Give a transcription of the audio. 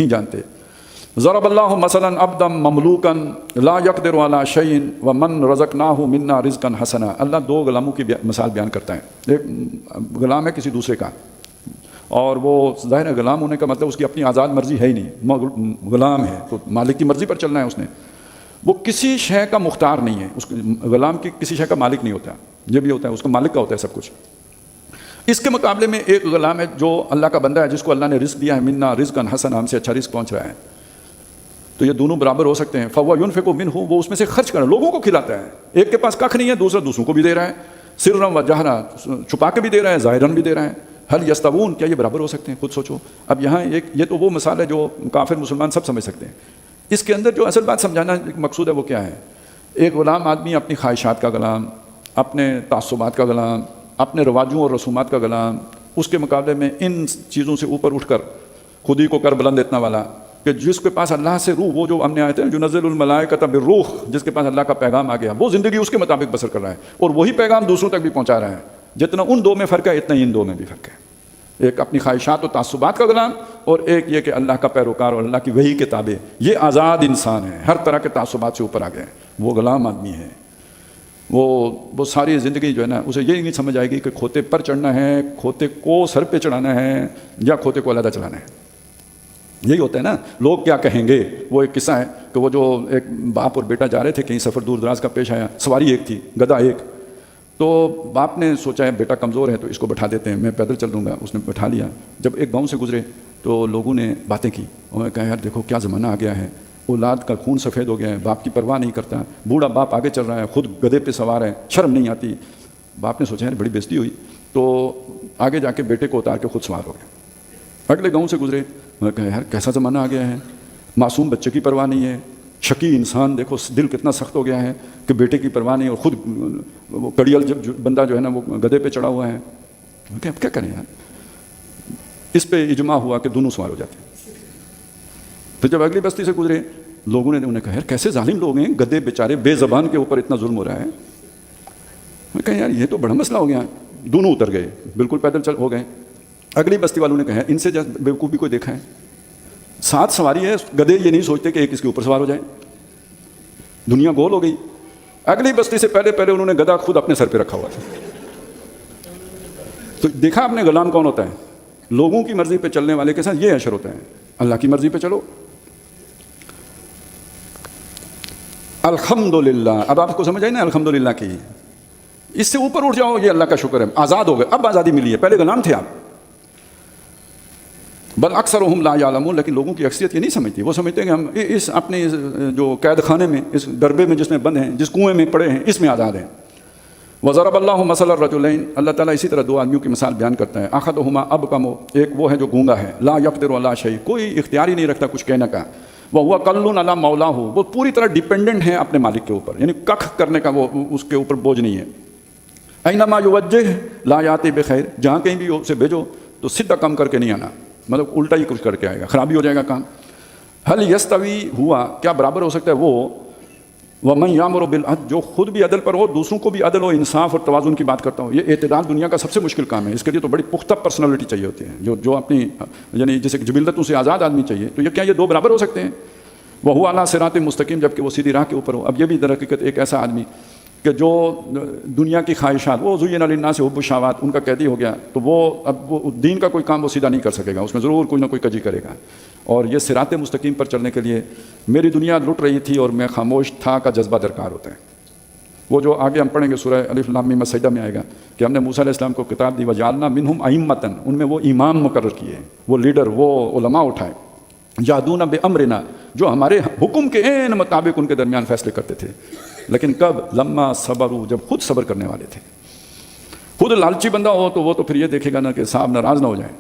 نہیں جانتے۔ ضرب اللہ مثلا عبدا مملوکا لا یقدر علی شیء ومن رزقناہ منا رزقا حسنا۔ اللہ دو غلاموں کی مثال بیان کرتا ہے، ایک غلام ہے کسی دوسرے کا، اور وہ ظاہر ہے غلام ہونے کا مطلب اس کی اپنی آزاد مرضی ہے ہی نہیں، غلام ہے تو مالک کی مرضی پر چلنا ہے اس نے، وہ کسی شے کا مختار نہیں ہے، اس غلام کی کسی شے کا مالک نہیں ہوتا، یہ بھی ہوتا ہے اس کا مالک کا ہوتا ہے سب کچھ۔ اس کے مقابلے میں ایک غلام ہے جو اللہ کا بندہ ہے، جس کو اللہ نے رزق دیا ہے، منا رزقا حسنا، ہم سے اچھا رزق پہنچ رہا ہے، تو یہ دونوں برابر ہو سکتے ہیں۔ فَهُوَ يُنْفِقُ مِنْهُ، وہ اس میں سے خرچ کر رہا ہے، لوگوں کو کھلاتا ہے، ایک کے پاس ککھ نہیں ہے دوسرا دوسروں کو بھی دے رہا ہے، سرًا وجہرًا، چھپا کے بھی دے رہا ہے ظاہراً بھی دے رہا ہے۔ هل يستوون، کیا یہ برابر ہو سکتے ہیں؟ خود سوچو۔ اب یہاں ایک یہ تو وہ مثال ہے جو کافر مسلمان سب سمجھ سکتے ہیں، اس کے اندر جو اصل بات سمجھانا مقصود ہے وہ کیا ہے؟ ایک غلام آدمی اپنی خواہشات کا غلام، اپنے تعصبات کا غلام، اپنے رواجوں اور رسومات کا غلام، اس کے مقابلے میں ان چیزوں سے اوپر اٹھ کر خود ہی کو کر بلند اتنا والا کہ جس کے پاس اللہ سے روح، وہ جو ہم نے آئے تھے ينزل الملائکۃ بالروح، جس کے پاس اللہ کا پیغام آ گیا، وہ زندگی اس کے مطابق بسر کر رہا ہے اور وہی پیغام دوسروں تک بھی پہنچا رہا ہے۔ جتنا ان دو میں فرق ہے اتنا ہی ان دو میں بھی فرق ہے، ایک اپنی خواہشات و تعصبات کا غلام، اور ایک یہ کہ اللہ کا پیروکار اور اللہ کی وحی کے تابع، یہ آزاد انسان ہے، ہر طرح کے تعصبات سے اوپر آ گئے، وہ غلام آدمی ہے۔ وہ ساری زندگی جو ہے نا اسے یہی نہیں سمجھ آئے گی کہ کھوتے پر چڑھنا ہے، کھوتے کو سر پہ چڑھانا ہے یا کھوتے کو علیحدہ چلانا ہے۔ یہی ہوتا ہے نا، لوگ کیا کہیں گے۔ وہ ایک قصہ ہے کہ وہ جو ایک باپ اور بیٹا جا رہے تھے کہیں سفر دور دراز کا پیش آیا، سواری ایک تھی، گدھا ایک، تو باپ نے سوچا ہے بیٹا کمزور ہے تو اس کو بٹھا دیتے ہیں، میں پیدل چل دوں گا، اس نے بٹھا لیا۔ جب ایک گاؤں سے گزرے تو لوگوں نے باتیں کی، انہوں نے کہا یار دیکھو کیا زمانہ آ گیا ہے، اولاد کا خون سفید ہو گیا ہے، باپ کی پرواہ نہیں کرتا، بوڑھا باپ آگے چل رہا ہے، خود گدھے پہ سوار ہے، شرم نہیں آتی۔ باپ نے سوچا یار بڑی بےزتی ہوئی، تو آگے جا کے بیٹے کو اتار کے خود سوار ہو گیا۔ اگلے گاؤں سے گزرے، انہوں نے کہا یار کیسا زمانہ آ گیا ہے، معصوم بچے کی پرواہ نہیں ہے، شقی انسان دیکھو دل کتنا سخت ہو گیا ہے کہ بیٹے کی پرواہ نہیں، اور خود وہ کڑیل بندہ جو ہے نا وہ گدھے پہ چڑھا ہوا ہے۔ اب کیا کریں یار، اس پہ اجماع ہوا کہ دونوں سوار ہو جاتے ہیں۔ پھر جب اگلی بستی سے گزرے، لوگوں نے انہیں کہا یار کیسے ظالم لوگ ہیں، گدھے بیچارے بے زبان کے اوپر اتنا ظلم ہو رہا ہے۔ میں کہا یار یہ تو بڑا مسئلہ ہو گیا، دونوں اتر گئے، بالکل پیدل چل ہو گئے۔ اگلی بستی والوں نے کہا ان سے بیوقوفی کوئی دیکھا ہے، 7 سواری ہے، گدھے یہ نہیں سوچتے کہ ایک اس کے اوپر سوار ہو جائے، دنیا گول ہو گئی۔ اگلی بستی سے پہلے انہوں نے گدھا خود اپنے سر پہ رکھا ہوا تھا۔ تو دیکھا آپ نے غلام کون ہوتا ہے؟ لوگوں کی مرضی پہ چلنے والے کے ساتھ یہ حشر ہوتا ہے، اللہ کی مرضی پہ چلو۔ الحمدللہ، اب آپ کو سمجھ آئی نا الحمدللہ کی، اس سے اوپر اٹھ جاؤ، یہ اللہ کا شکر ہے، آزاد ہو گئے، اب آزادی ملی ہے، پہلے غلام تھے آپ۔ بل اکثرهم لا یعلمون، لیکن لوگوں کی اکثریت یہ نہیں سمجھتی، وہ سمجھتے ہیں کہ ہم اس اپنے جو قید خانے میں، اس ڈربے میں جس میں بند ہیں، جس کنویں میں پڑے ہیں، اس میں آزاد ہیں۔ وضرب اللہ مثل الرجلین، اللہ تعالیٰ اسی طرح 2 آدمیوں کی مثال بیان کرتا ہے۔ احدہما ابکم، ایک وہ ہے جو گونگا ہے، لا یقدر علی شیء، کوئی اختیار ہی نہیں رکھتا کچھ کہنے کا، وہو کل علی مولاہ، وہ پوری طرح ڈیپینڈنٹ ہے اپنے مالک کے اوپر، یعنی ککھ کرنے کا وہ اس کے اوپر بوجھ نہیں ہے۔ اینما یوجہ لا یاتی بخیر، جہاں کہیں بھی اسے بھیجو تو سیدھا کام کر کے نہیں آنا، مطلب الٹا ہی کچھ کر کے آئے گا، خرابی ہو جائے گا کام۔ حل یستوی، ہوا کیا برابر ہو سکتا ہے وہ، ومن یامر بالعدل، جو خود بھی عدل پر ہو، دوسروں کو بھی عدل و انصاف اور توازن کی بات کرتا ہوں۔ یہ اعتدال دنیا کا سب سے مشکل کام ہے، اس کے لیے تو بڑی پختہ پرسنالٹی چاہیے ہوتی ہے، جو اپنی یعنی جیسے جبلتوں سے آزاد آدمی چاہیے۔ تو یہ کیا یہ 2 برابر ہو سکتے ہیں؟ وہو علی صراط مستقیم، جبکہ وہ سیدھی راہ کے اوپر ہو۔ اب یہ بھی در حقیقت ایک ایسا آدمی کہ جو دنیا کی خواہشات، وہ زین للناس حب الشہوات، ان کا قیدی ہو گیا، تو اب وہ دین کا کوئی کام وہ سیدھا نہیں کر سکے گا، اس میں ضرور کوئی نہ کوئی کجی کرے گا۔ اور یہ صراط مستقیم پر چلنے کے لیے میری دنیا لٹ رہی تھی اور میں خاموش تھا کا جذبہ درکار ہوتا ہے۔ وہ جو آگے ہم پڑھیں گے سورہ الف لام میم سجدہ میں آئے گا کہ ہم نے موسیٰ علیہ السلام کو کتاب دی، وجعلنا منہم ائمۃ، ان میں وہ امام مقرر کیے، وہ لیڈر، وہ علماء اٹھائے، یہدون بامرنا، جو ہمارے حکم کے عین مطابق ان کے درمیان فیصلے کرتے تھے۔ لیکن کب؟ لما صبروا، جب خود صبر کرنے والے تھے۔ خود لالچی بندہ ہو تو وہ تو پھر یہ دیکھے گا نا کہ صاحب ناراض نہ ہو جائیں،